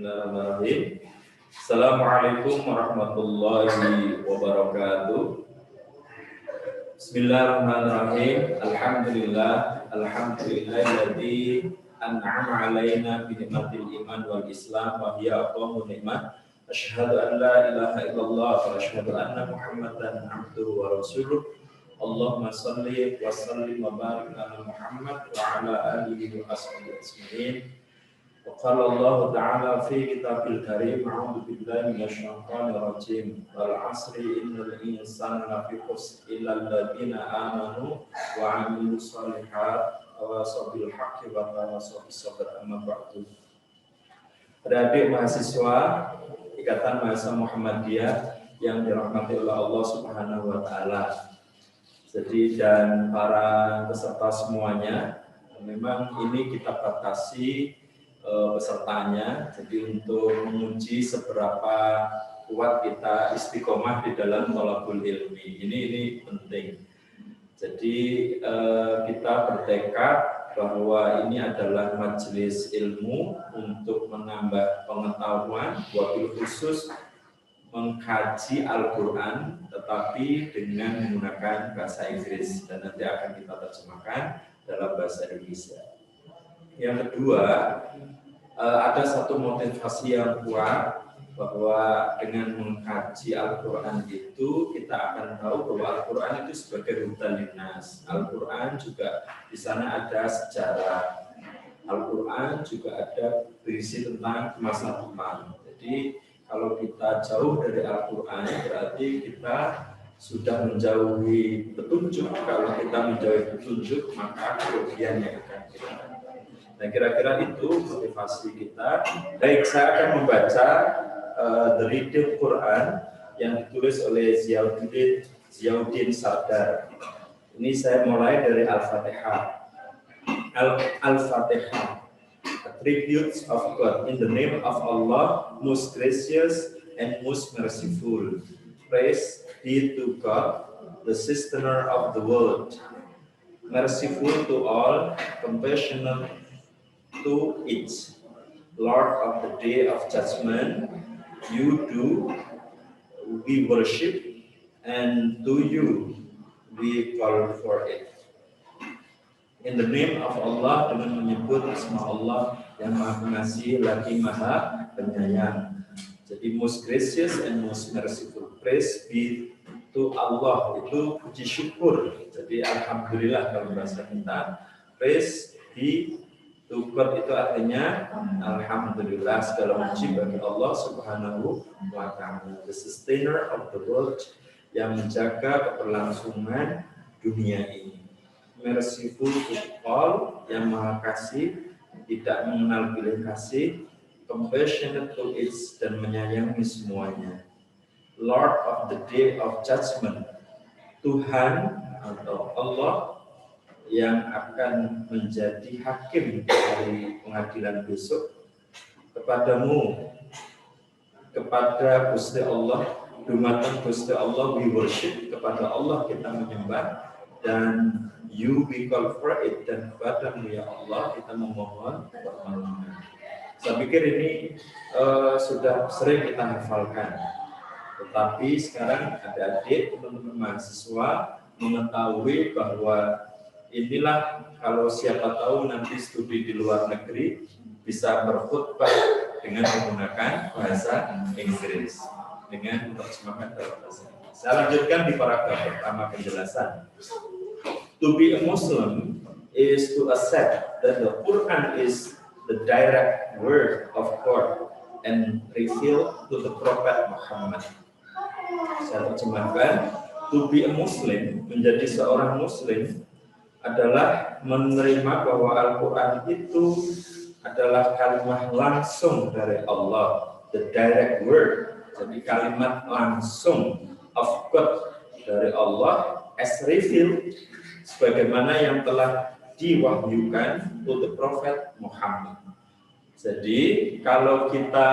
Bismillahirrahmanirrahim. Assalamualaikum warahmatullahi wabarakatuh. Bismillahirrahmanirrahim. Alhamdulillahilladzi an'ama 'alaina bi ni'matil iman wal islam wa hiya aqwamu ni'mat. Asyhadu an la ilaha illallah wa asyhadu anna Muhammadan 'abduhu wa rasuluh. Allahumma shalli wa sallim wa barik ala Muhammad wa ala alihi wa ashabihi ajma'in. Wa qala Allah ta'ala fi kitabil karim, a'udzu billahi minasyaitonir rajim. Wal 'asri innal insana lafi khusr illa alladziina aamanu wa 'amilus shalihat wa tawasaw haqqi wa tawasaw bis sabr. Amma ba'du. Adik mahasiswa Ikatan Mahasiswa Muhammadiyah yang dirahmati oleh Allah Subhanahu wa taala. Jadi dan para peserta semuanya, memang ini kita batasi pesertanya, jadi untuk menguji seberapa kuat kita istiqomah di dalam thalabul ilmi. Ini penting. Jadi kita bertekad bahwa ini adalah majelis ilmu untuk menambah pengetahuan, wabil khusus mengkaji Al-Quran, tetapi dengan menggunakan bahasa Inggris, dan nanti akan kita terjemahkan dalam bahasa Indonesia. Yang kedua, ada satu motivasi yang kuat bahwa dengan mengkaji Al-Quran itu kita akan tahu bahwa Al-Quran itu sebagai hudan linnas. Al-Quran juga di sana ada sejarah. Al-Quran juga ada berisi tentang masa depan. Jadi kalau kita jauh dari Al-Quran, berarti kita sudah menjauhi petunjuk. Kalau kita menjauhi petunjuk, maka kerugian yang akan kita dapat. Nah, kira-kira itu motivasi kita. Baik, saya akan membaca The Reading Quran yang ditulis oleh Ziauddin Sardar. Ini saya mulai dari Al-Fatihah. Al-Fatihah. Attributes of God. In the name of Allah, most gracious and most merciful. Praise be to God, the sustainer of the world, merciful to all, compassionate to each, Lord of the day of judgment. You do we worship, and to you we call for it. In the name of Allah, dengan menyebut asma Allah yang Maha Pengasih lagi Maha Penyayang. Jadi most gracious and most merciful. Praise be to Allah, itu puji syukur. Jadi alhamdulillah kalau bahasa kita. Praise be to God itu artinya alhamdulillah, segala puji bagi Allah Subhanahu wa taala. The sustainer of the world, yang menjaga keberlangsungan dunia ini. Merciful to all, yang maha kasih, tidak mengenal pilih kasih. Compassionate to each, dan menyayangi semuanya. Lord of the day of judgment, Tuhan atau Allah yang akan menjadi hakim dari pengadilan besok. Kepadamu, kepada Gusti Allah, dumateng Gusti Allah we worship, kepada Allah kita menyembah, dan you we call for it, dan kepadamu ya Allah kita memohon pertolongan. Saya pikir ini sudah sering kita hafalkan, tetapi sekarang adik-adik, teman-teman mahasiswa mengetahui bahwa inilah, kalau siapa tahu nanti studi di luar negeri bisa berkhutbah dengan menggunakan bahasa Inggris dengan menerjemahkan dalam bahasa Inggris. Saya lanjutkan di paragraf pertama penjelasan. To be a Muslim is to accept that the Quran is the direct word of God and revealed to the Prophet Muhammad. Saya terjemahkan, to be a Muslim, menjadi seorang Muslim adalah menerima bahwa Al-Quran itu adalah kalimat langsung dari Allah, the direct word, jadi kalimat langsung of God dari Allah, as revealed, sebagaimana yang telah diwahyukan to the Prophet Muhammad. Jadi kalau kita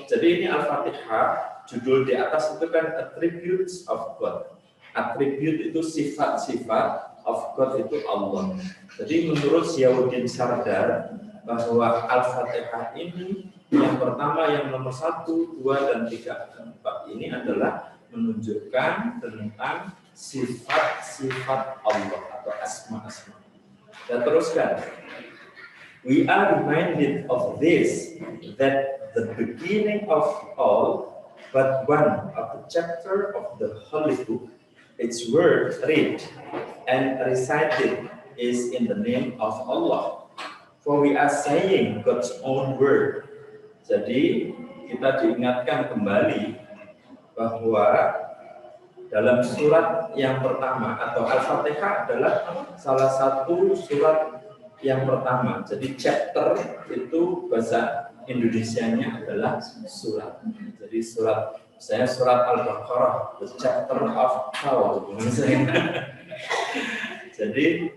jadi ini Al-Fatihah, judul di atas itu kan attributes of God. Atribut itu sifat-sifat, of God itu Allah. Jadi menurut Ziauddin Sardar, bahwa Al-Fatihah ini yang pertama, yang nomor 1, 2, dan 3, dan 4 ini adalah menunjukkan tentang sifat-sifat Allah atau asma-asma. Dan teruskan. We are reminded of this, that the beginning of all but one of the chapter of the Holy Book, its word read and recited is in the name of Allah. For we are saying God's own word. Jadi kita diingatkan kembali bahwa dalam surat yang pertama atau Al-Fatihah adalah salah satu surat yang pertama. Jadi chapter itu bahasa Indonesianya adalah surat. Jadi surat, saya surat Al-Baqarah, the chapter of power. Jadi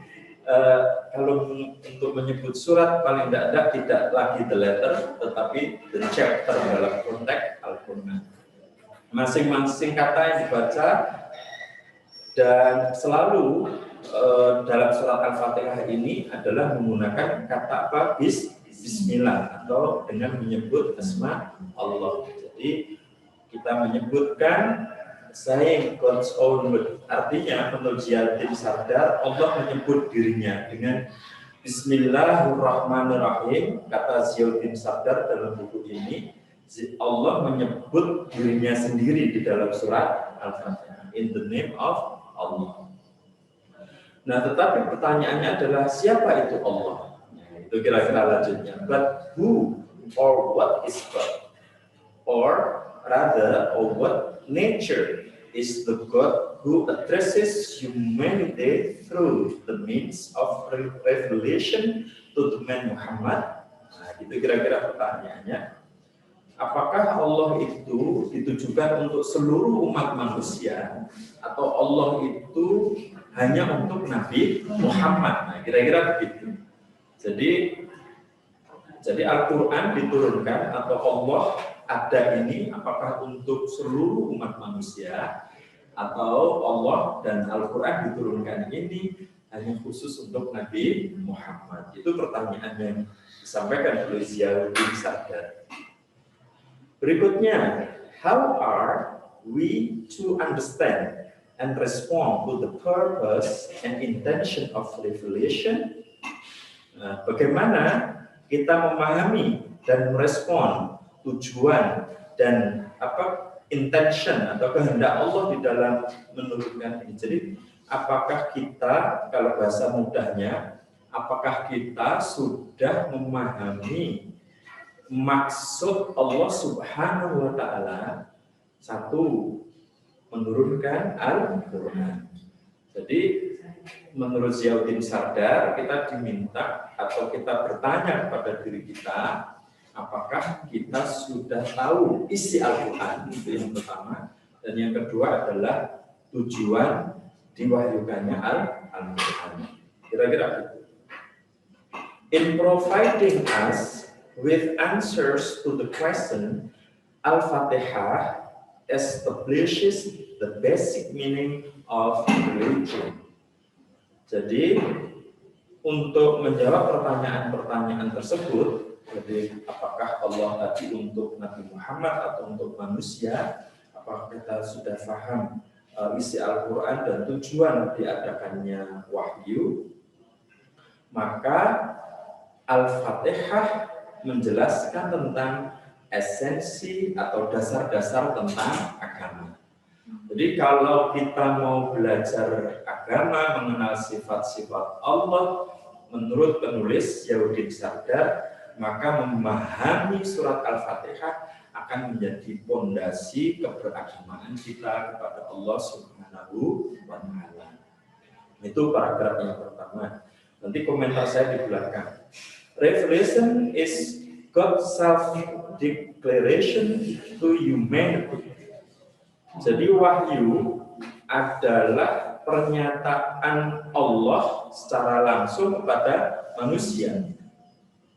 kalau untuk menyebut surat paling tidak lagi the letter, tetapi the chapter dalam konteks Al-Quran. Masing-masing kata yang dibaca dan selalu dalam surat Al-Fatihah ini adalah menggunakan kata apa? Bismillah atau dengan menyebut asma Allah. Jadi kita menyebutkan saying God's own word. Artinya menurut Ziauddin Sardar, Allah menyebut dirinya dengan Bismillahirrahmanirrahim. Kata Ziauddin Sardar dalam buku ini, Allah menyebut dirinya sendiri di dalam surat Al-Fatihah, in the name of Allah. Nah, tetapi pertanyaannya adalah siapa itu Allah? Nah, itu kira-kira lanjutnya. But who or what is God? Or rather, or what nature is the God who addresses humanity through the means of revelation to the man Muhammad? Nah, itu kira-kira pertanyaannya. Apakah Allah itu ditujukan untuk seluruh umat manusia atau Allah itu hanya untuk Nabi Muhammad? Nah, kira-kira begitu. Jadi Al-Quran diturunkan atau Allah ada ini apakah untuk seluruh umat manusia atau Allah dan Al-Quran diturunkan ini hanya khusus untuk Nabi Muhammad? Itu pertanyaan yang disampaikan oleh Ziauddin Sardar. Berikutnya, how are we to understand and respond to the purpose and intention of revelation? Nah, bagaimana kita memahami dan merespon tujuan dan intention atau kehendak Allah di dalam menurunkan ini. Jadi, apakah kita, kalau bahasa mudahnya, apakah kita sudah memahami maksud Allah Subhanahu wa Ta'ala satu menurunkan Al-Quran. Jadi menurut Ziauddin Sardar kita diminta atau kita bertanya kepada diri kita, apakah kita sudah tahu isi Al-Quran? Itu yang pertama. Dan yang kedua adalah tujuan diwahyukannya Al-Quran. Kira-kira itu. In providing us with answers to the question, Al-Fatihah establishes the basic meaning of religion. Jadi, untuk menjawab pertanyaan-pertanyaan tersebut, jadi apakah Allah tadi untuk Nabi Muhammad atau untuk manusia, apakah kita sudah paham isi Al-Quran dan tujuan diadakannya wahyu, maka Al-Fatihah menjelaskan tentang esensi atau dasar-dasar tentang agama. Jadi kalau kita mau belajar agama, mengenal sifat-sifat Allah, menurut penulis Ziauddin Sardar, maka memahami surat Al-Fatihah akan menjadi pondasi keberagamaan kita kepada Allah Subhanahu wa Ta'ala. Itu paragraf yang pertama. Nanti komentar saya di belakang. Revelation is God's self-declaration to humanity. Jadi wahyu adalah pernyataan Allah secara langsung kepada manusia.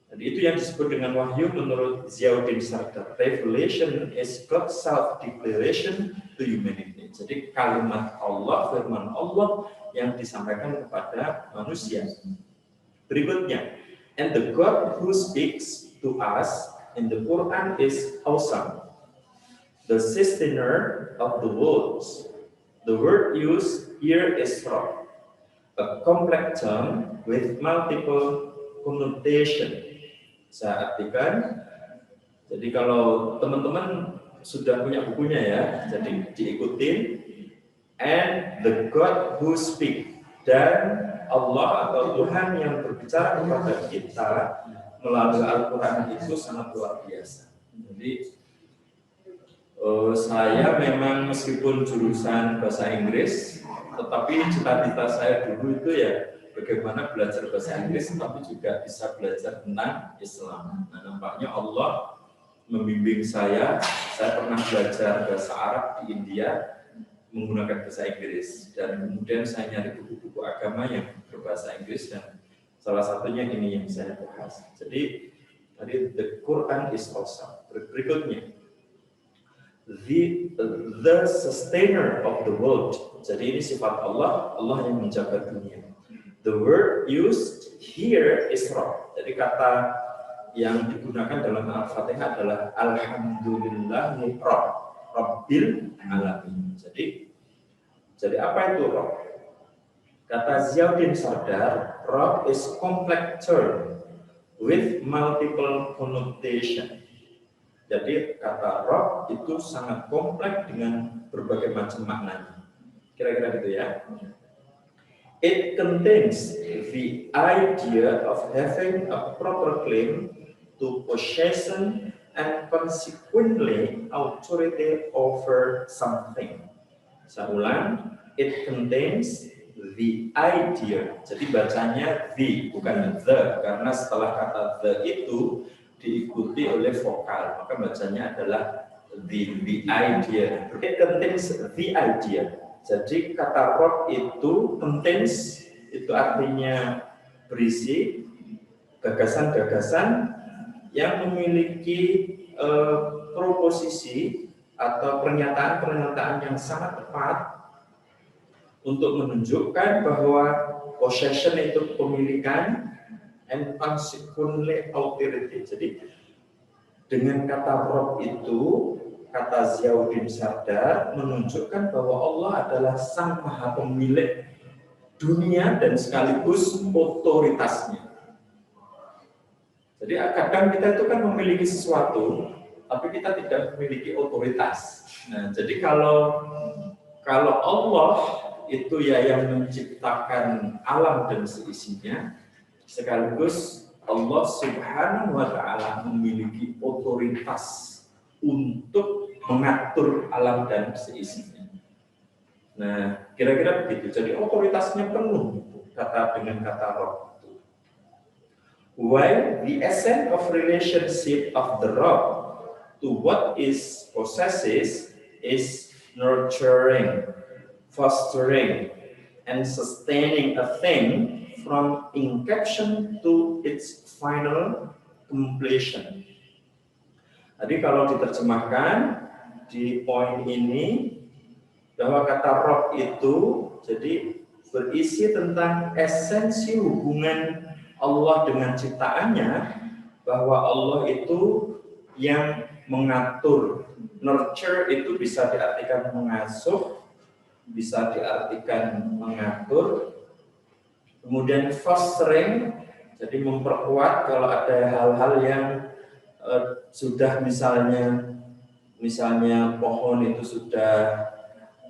Jadi itu yang disebut dengan wahyu menurut Ziauddin Sardar. Revelation is God's self-declaration to humanity. Jadi kalimat Allah, firman Allah yang disampaikan kepada manusia. Berikutnya, And the God who speaks to us in the Quran is awesome, the sustainer of the worlds. The word used here is Rabb, a complex term with multiple connotation. Saya artikan, jadi kalau teman-teman sudah punya bukunya ya, jadi diikutin. And the God who speak, dan Allah atau Tuhan yang berbicara kepada kita melalui Al-Quran itu sangat luar biasa. Jadi saya memang meskipun jurusan bahasa Inggris, tetapi cita-cita saya dulu itu ya bagaimana belajar bahasa Inggris, tapi juga bisa belajar tentang Islam. Nah, nampaknya Allah membimbing saya pernah belajar bahasa Arab di India menggunakan bahasa Inggris, dan kemudian saya nyari buku-buku agama yang berbahasa Inggris, dan salah satunya ini yang saya bahas. Jadi the Quran is awesome. Berikutnya, the sustainer of the world. Jadi ini sifat Allah, Allah yang menjaga dunia. The word used here is Rabb. Jadi kata yang digunakan dalam Al-Fatihah adalah Alhamdulillahi Rabbil Alamin. Jadi apa itu Rabb? Kata Ziauddin Sardar, Rabb is complex term with multiple connotation. Jadi kata Rabb itu sangat kompleks dengan berbagai macam maknanya. Kira-kira gitu ya. It contains the idea of having a proper claim to possession and consequently authority over something. Saya ulang, it contains the idea. Jadi bacanya the, bukan the, karena setelah kata the itu diikuti oleh vokal, maka bacanya adalah the idea. It contains the idea. Jadi kata Rabb itu contains, itu artinya berisi gagasan-gagasan yang memiliki proposisi atau pernyataan-pernyataan yang sangat tepat untuk menunjukkan bahwa possession itu kepemilikan and consequently authority. Jadi dengan kata Rabb itu, kata Ziauddin Sardar menunjukkan bahwa Allah adalah sang maha pemilik dunia dan sekaligus otoritasnya. Jadi kadang kita itu kan memiliki sesuatu, tapi kita tidak memiliki otoritas. Nah, jadi kalau Allah itu ya yang menciptakan alam dan seisinya, sekaligus Allah Subhanahu wa Ta'ala memiliki otoritas untuk mengatur alam dan seisinya. Nah, kira-kira begitu. Jadi otoritasnya penuh dengan kata Rabb. While the essence of relationship of the Rabb to what is possesses is nurturing, fostering, and sustaining a thing from inception to its final completion. Jadi kalau diterjemahkan di poin ini, bahwa kata Rabb itu jadi berisi tentang esensi hubungan Allah dengan ciptaannya, bahwa Allah itu yang mengatur. Nurture itu bisa diartikan mengasuh, bisa diartikan mengatur. Kemudian fostering, jadi memperkuat kalau ada hal-hal yang sudah misalnya pohon itu sudah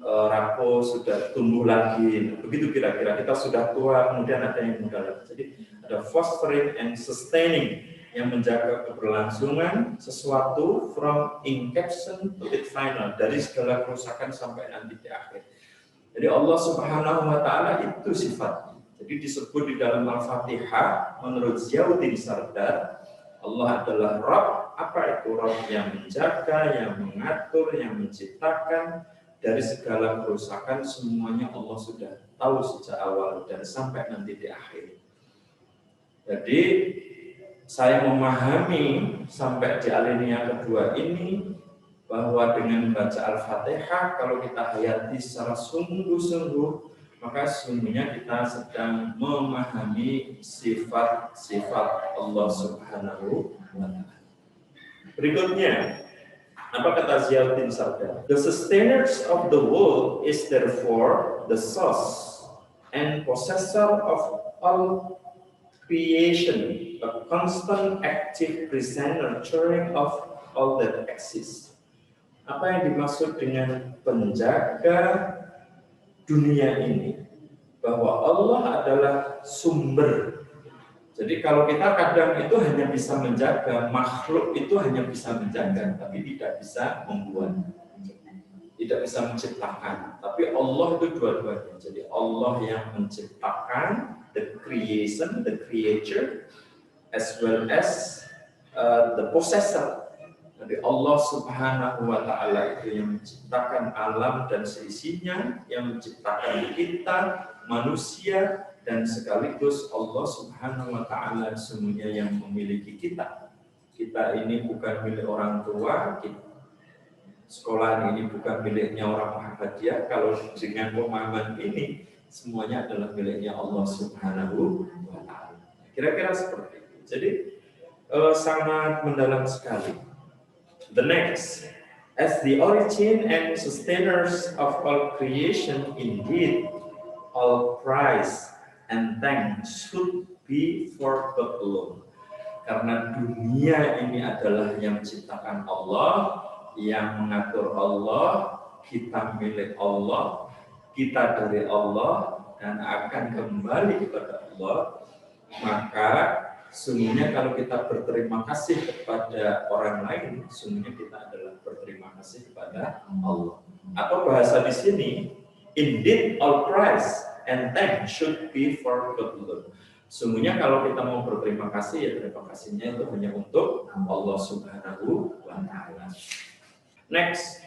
rapuh, sudah tumbuh lagi, begitu kira-kira kita sudah tua, kemudian ada yang muda lagi. Jadi ada fostering and sustaining yang menjaga keberlangsungan sesuatu from inception to its final, dari segala kerusakan sampai nanti di akhir. Jadi Allah Subhanahu wa Ta'ala itu sifatnya. Jadi disebut di dalam Al-Fatihah menurut Ziauddin Sardar, Allah adalah Rabb. Apa itu Rabb? Yang menjaga, yang mengatur, yang menciptakan. Dari segala kerusakan semuanya Allah sudah tahu sejak awal dan sampai nanti di akhir. Jadi saya memahami sampai di alinea kedua ini bahwa dengan membaca Al-Fatihah, kalau kita hayati secara sungguh-sungguh, maka sesungguhnya kita sedang memahami sifat-sifat Allah Subhanahu wa Ta'ala. Berikutnya, apa kata Ziauddin Sardar? The sustainers of the world is therefore the source and possessor of all creation, a constant active presenter nurturing of all that exists. Apa yang dimaksud dengan penjaga dunia ini? Bahwa Allah adalah sumber. Jadi kalau kita kadang itu hanya bisa menjaga, makhluk itu hanya bisa menjaga, tapi tidak bisa membuat, tidak bisa menciptakan. Tapi Allah itu dua-duanya. Jadi Allah yang menciptakan, the creation, the creature, as well as the possessor. Jadi Allah Subhanahu wa Ta'ala itu yang menciptakan alam dan seisinya, yang menciptakan kita, manusia, dan sekaligus Allah Subhanahu wa Ta'ala semuanya yang memiliki kita. Kita ini bukan milik orang tua, sekolah ini bukan miliknya orang Muhammadiyah. Kalau dengan pemahaman ini, semuanya adalah miliknya Allah Subhanahu wa Ta'ala. Kira-kira seperti itu. Jadi sangat mendalam sekali. The next, as the origin and sustainers of all creation, indeed, all praise and thanks should be for God alone. Karena dunia ini adalah yang menciptakan Allah, yang mengatur Allah, kita milik Allah, kita dari Allah, dan akan kembali kepada Allah. Maka sungguhnya kalau kita berterima kasih kepada orang lain, sungguhnya kita adalah berterima kasih kepada Allah. Atau bahasa di sini, indeed all praise and thanks should be for God alone. Sungguhnya kalau kita mau berterima kasih, ya terima kasihnya itu hanya untuk Allah Subhanahu wa Ta'ala. Next,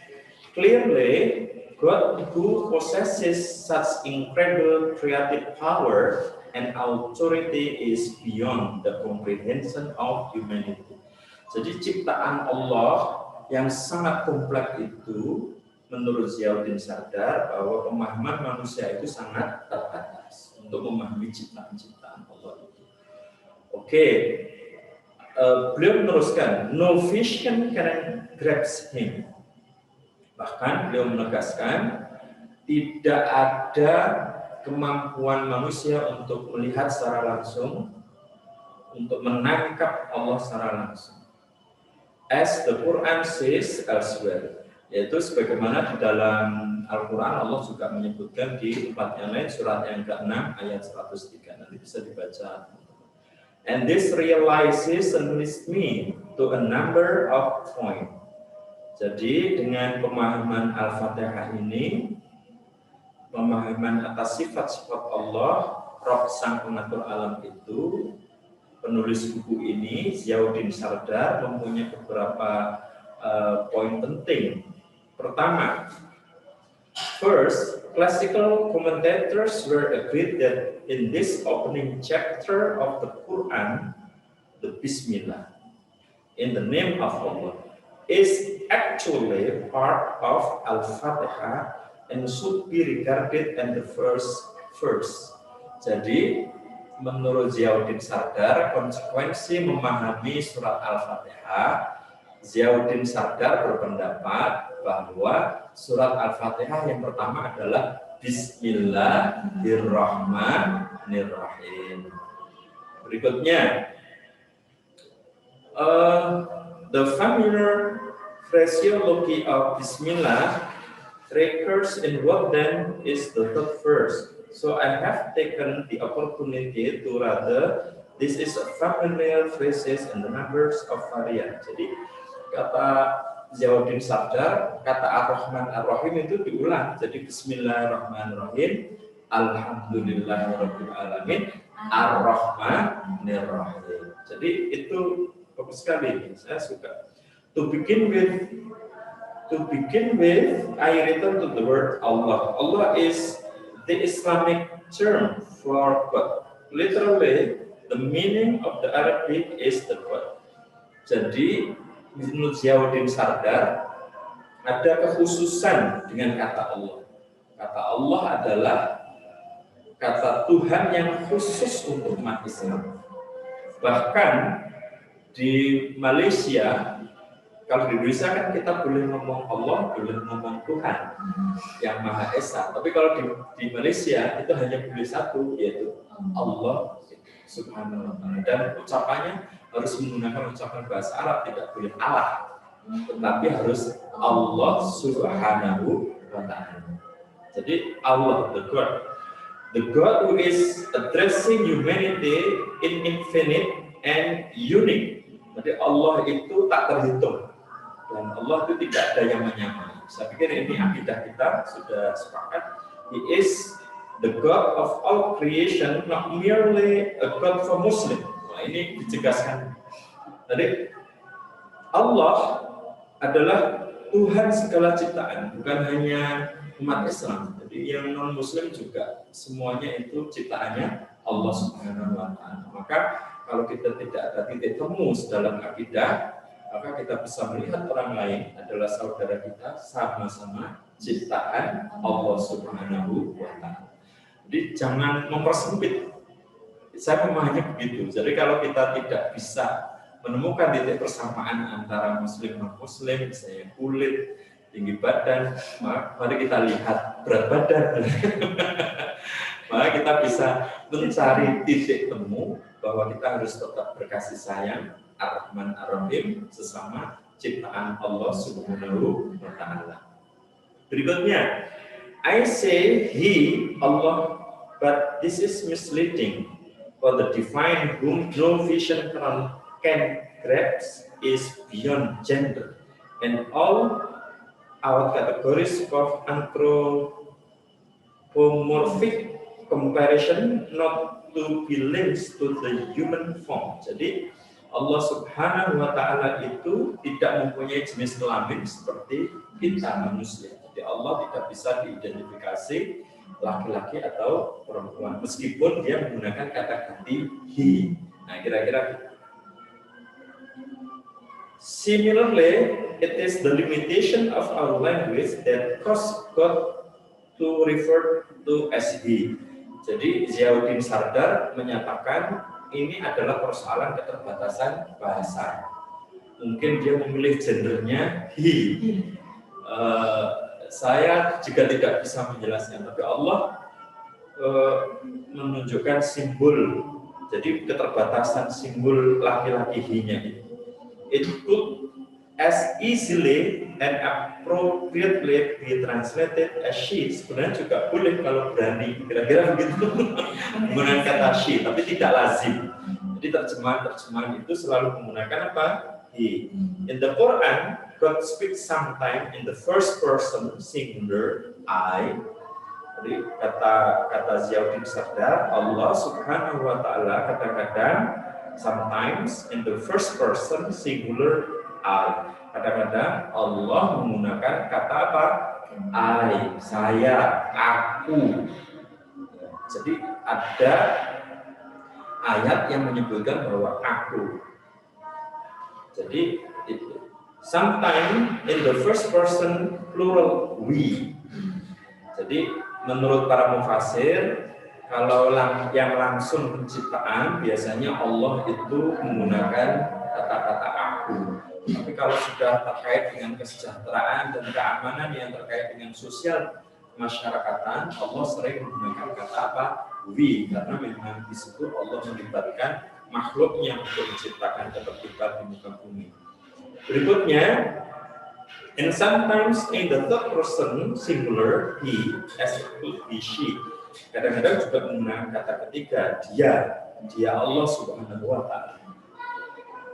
clearly God who possesses such incredible creative power and authority is beyond the comprehension of humanity. Jadi ciptaan Allah yang sangat kompleks itu, menurut Ziauddin Sardar, bahwa pemahaman manusia itu sangat terbatas untuk memahami ciptaan-ciptaan Allah itu. Oke, beliau meneruskan, no vision can grasp him. Bahkan beliau menegaskan, tidak ada kemampuan manusia untuk melihat secara langsung, untuk menangkap Allah secara langsung. As the Quran says elsewhere, yaitu sebagaimana di dalam Al-Quran Allah juga menyebutkan di tempat yang lain, surat yang ke-6 ayat 103, nanti bisa dibaca. And this realization leads me to a number of points. Jadi dengan pemahaman Al-Fatihah ini, pemahaman atas sifat-sifat Allah, Rabb sang pengatur alam itu, penulis buku ini, Ziauddin Sardar, mempunyai beberapa poin penting. Pertama, first, classical commentators were agreed that in this opening chapter of the Quran, the Bismillah, in the name of Allah, is actually part of Al-Fatihah and should be regarded as the first verse. Jadi, menurut Ziauddin Sardar, konsekuensi memahami surat Al-Fatihah, Ziauddin Sardar berpendapat bahwa surat Al-Fatihah yang pertama adalah Bismillahirrahmanirrahim. Berikutnya, the familiar phraseology of Bismillah recurs in what then is the third verse. So I have taken the opportunity to rather this is a familiar phrases and the numbers of variant. Jadi kata Ziauddin Sardar, kata Ar-Rahman Ar-Rahim itu diulang. Jadi Bismillahirrahmanirrahim, Alhamdulillahirabbil alamin, Ar-Rahmanirrahim. Jadi itu bagus sekali, saya suka. To begin with, I return to the word Allah. Allah is the Islamic term for God. Literally, the meaning of the Arabic is the God. Jadi, menurut Ziauddin Sardar, ada kekhususan dengan kata Allah. Kata Allah adalah kata Tuhan yang khusus untuk umat Islam. Bahkan di Malaysia, kalau di Indonesia kan kita boleh ngomong Allah, boleh ngomong Tuhan yang Maha Esa. Tapi kalau di Malaysia itu hanya boleh satu, yaitu Allah Subhanahu wa Ta'ala. Dan ucapannya harus menggunakan ucapan bahasa Arab, tidak boleh Allah, tetapi harus Allah Subhanahu wa Ta'ala. Jadi Allah, the God who is addressing humanity in infinite and unique. Jadi Allah itu tak terhitung dan Allah itu tidak ada yang menyamai. Saya pikir ini akidah kita sudah sepakat. He is the God of all creation, not merely a God for Muslim. Nah, ini ditegaskan. Jadi Allah adalah Tuhan segala ciptaan, bukan hanya umat Islam. Jadi yang non Muslim juga semuanya itu ciptaannya Allah Subhanahu wa Ta'ala. Maka kalau kita tidak ada titik temu dalam akidah, maka kita bisa melihat orang lain adalah saudara kita, sama-sama ciptaan Allah Subhanahu wa Ta'ala. Jadi jangan mempersempit. Saya memahami begitu. Jadi kalau kita tidak bisa menemukan titik persamaan antara Muslim non Muslim, misalnya kulit, tinggi badan, mari kita lihat berat badan. Maka kita bisa mencari titik temu bahwa kita harus tetap berkasih sayang Ar-Rahman Ar-Rahim sesama ciptaan Allah Subhanahu wa Ta'ala. Berikutnya, I say He, Allah, but this is misleading. For the divine whom no vision can grasp is beyond gender, and all our categories of anthropomorphic comparison not to be linked to the human form. Jadi Allah Subhanahu wa Ta'ala itu tidak mempunyai jenis kelamin seperti kita manusia. Jadi Allah tidak bisa diidentifikasi laki-laki atau perempuan meskipun dia menggunakan kata ganti he. Nah, kira-kira similarly, it is the limitation of our language that cause God to refer to as he. Jadi Ziauddin Sardar menyatakan ini adalah persoalan keterbatasan bahasa. Mungkin dia memilih gendernya he. Saya juga tidak bisa menjelaskan, tapi Allah menunjukkan simbol. Jadi keterbatasan simbol laki-laki he-nya itu. It could as easily and appropriately be translated as she. Sebenarnya juga boleh kalau berani, kira-kira begitu, menggunakan kata she, tapi tidak lazim. Jadi terjemahan itu selalu menggunakan apa? He. In the Quran, God speaks sometimes in the first person singular I. Jadi kata Ziauddin Sardar, Allah Subhanahu wa Ta'ala kadang-kadang sometimes in the first person singular I. Kadang-kadang Allah menggunakan kata apa? I, saya, aku. Jadi ada ayat yang menyebutkan bahwa aku. Jadi itu. Sometimes in the first person plural we. Jadi menurut para mufasir, kalau yang langsung penciptaan biasanya Allah itu menggunakan kata-kata aku. Tapi kalau sudah terkait dengan kesejahteraan dan keamanan yang terkait dengan sosial masyarakatan, Allah sering menggunakan kata apa? We, karena memang di situ Allah melibatkan makhluknya untuk menciptakan ketertiban di muka bumi. Berikutnya, and sometimes in the third person singular he as it could be she. Kadang-kadang juga menggunakan kata ketiga dia Allah Subhanahu wa Ta'ala.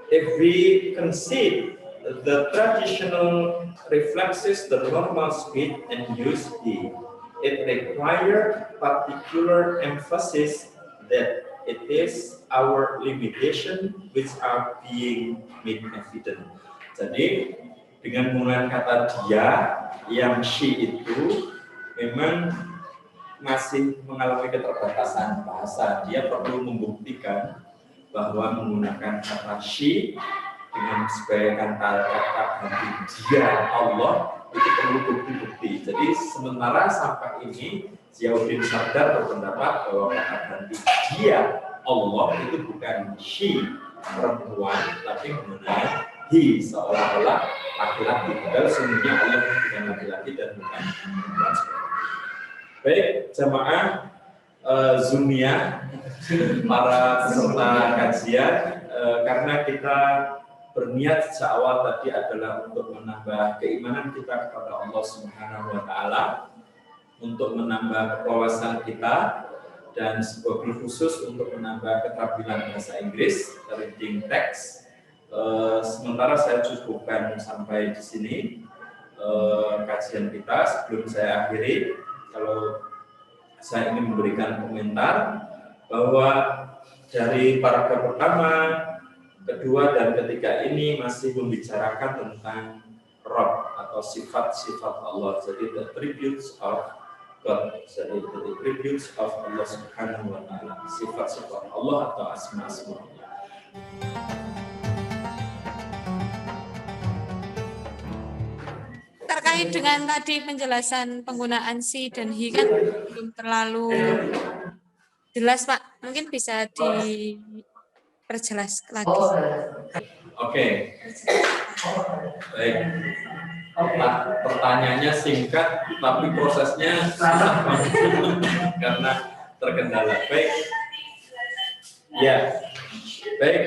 If we concede the traditional reflexes the normal speed and use he, it requires particular emphasis that it is our limitation which are being made evident. Jadi dengan menggunakan kata dia yang she itu memang masih mengalami keterbatasan bahasa. Dia perlu membuktikan bahwa menggunakan kata she dengan sebagai kata ganti dia Allah itu perlu bukti-bukti. Jadi sementara sampai ini Ziauddin Sardar berpendapat bahwa kata ganti dia Allah itu bukan she perempuan, tapi mengenai he seolah-olah laki-laki. Padahal sesungguhnya Allah bukan laki-laki dan bukan perempuan. Baik, jamaah Zumia, para peserta kajian, karena kita berniat sejak awal tadi adalah untuk menambah keimanan kita kepada Allah Subhanahu wa Ta'ala, untuk menambah wawasan kita, dan sebagai khusus untuk menambah keterampilan bahasa Inggris, reading text. Sementara saya cukupkan sampai di sini kajian kita. Sebelum saya akhiri, kalau saya ingin memberikan komentar bahwa dari paragraf pertama, kedua, dan ketiga ini masih membicarakan tentang Rabb atau sifat-sifat Allah. Jadi the attributes of God, jadi the attributes of Allah Subhanahu wa Ta'ala, sifat-sifat Allah atau asma-asma Allah. Terkait dengan tadi penjelasan penggunaan si dan hi kan belum terlalu jelas, Pak. Mungkin bisa diperjelas lagi. Oke. Baik. Pertanyaannya singkat, tapi prosesnya susah karena terkendala. Baik. Ya. Baik.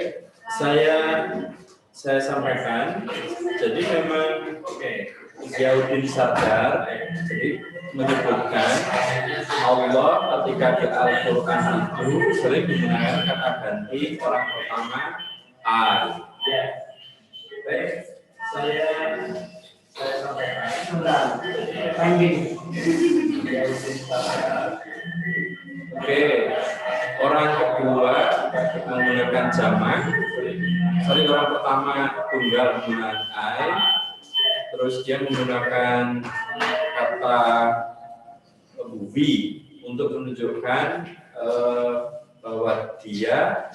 Saya sampaikan. Jadi memang Ziauddin Sardar jadi menyebutkan Allah ketika di Al-Quran itu sering menggunakan kata ganti orang pertama I. Baik, saya sampaikan. Oke, orang kedua menggunakan jamak. Orang pertama tunggal menggunakan I. Terus dia menggunakan kata we untuk menunjukkan bahwa dia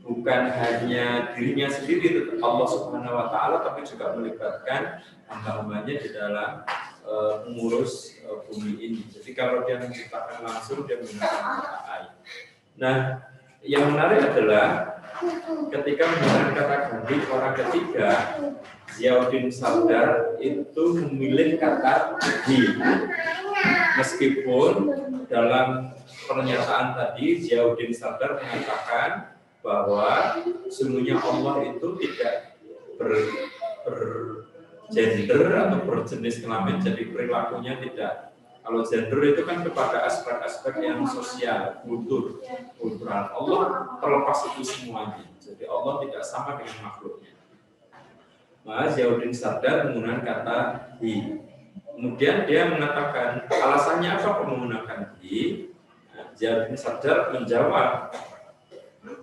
bukan hanya dirinya sendiri, Allah Subhanahu wa Ta'ala, tapi juga melibatkan hamba-hambanya di dalam mengurus bumi ini. Jadi kalau dia menciptakan langsung, dia menggunakan kata I. Nah, yang menarik adalah ketika menggunakan kata ganti orang ketiga, Ziauddin Sardar itu memilih kata he. Meskipun dalam pernyataan tadi Ziauddin Sardar mengatakan bahwa sesungguhnya Allah itu tidak bergender atau berjenis kelamin, jadi perilakunya tidak. Kalau gender itu kan kepada aspek-aspek yang sosial, kultural. Allah terlepas itu semuanya. Jadi Allah tidak sama dengan makhluknya. Maka Ziauddin Sardar menggunakan kata he. Kemudian dia mengatakan alasannya apa menggunakan he? Ziauddin Sardar menjawab,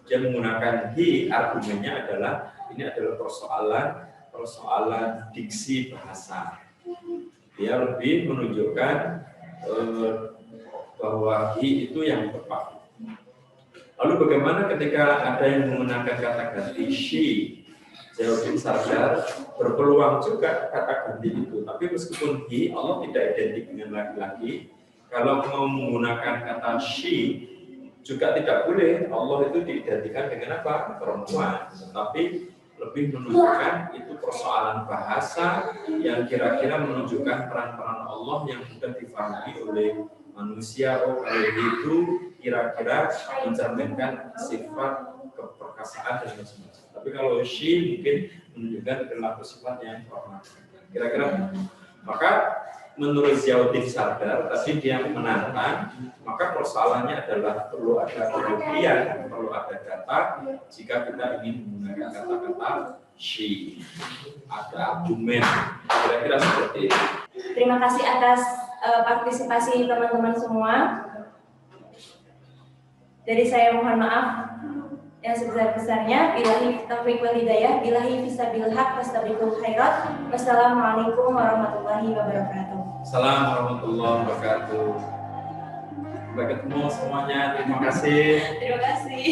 dia menggunakan he, argumennya adalah ini adalah persoalan diksi bahasa. Dia lebih menunjukkan bahwa he itu yang tepat. Lalu bagaimana ketika ada yang menggunakan kata ganti she? Ziauddin Sardar berpeluang juga kata ganti itu, tapi meskipun he, Allah tidak identik dengan laki-laki. Kalau mau menggunakan kata she juga tidak boleh, Allah itu diidentikan dengan apa? Perempuan. Tetapi lebih menunjukkan itu persoalan bahasa yang kira-kira menunjukkan peran-peran Allah yang sudah difahami oleh manusia. Oh, kalau itu kira-kira mencerminkan sifat keperkasaan dan macam-macam. Tapi kalau she mungkin menunjukkan perilaku sifat yang formal. Kira-kira maka menurut Ziauddin Sardar tadi dia menantang, maka persoalannya adalah perlu ada pembuktian, perlu ada data jika kita ingin menggunakan kata-kata she, ada argumen. Kira-kira seperti itu. Terima kasih atas partisipasi teman-teman semua. Jadi saya mohon maaf yang sebesar-besarnya. Billahi taufiq wal hidayah, billahi fisabilil haq wastabiqul khairat. Wassalamualaikum warahmatullahi wabarakatuh. Assalamualaikum warahmatullahi wabarakatuh. Sampai ketemu semuanya. Terima kasih. Terima kasih.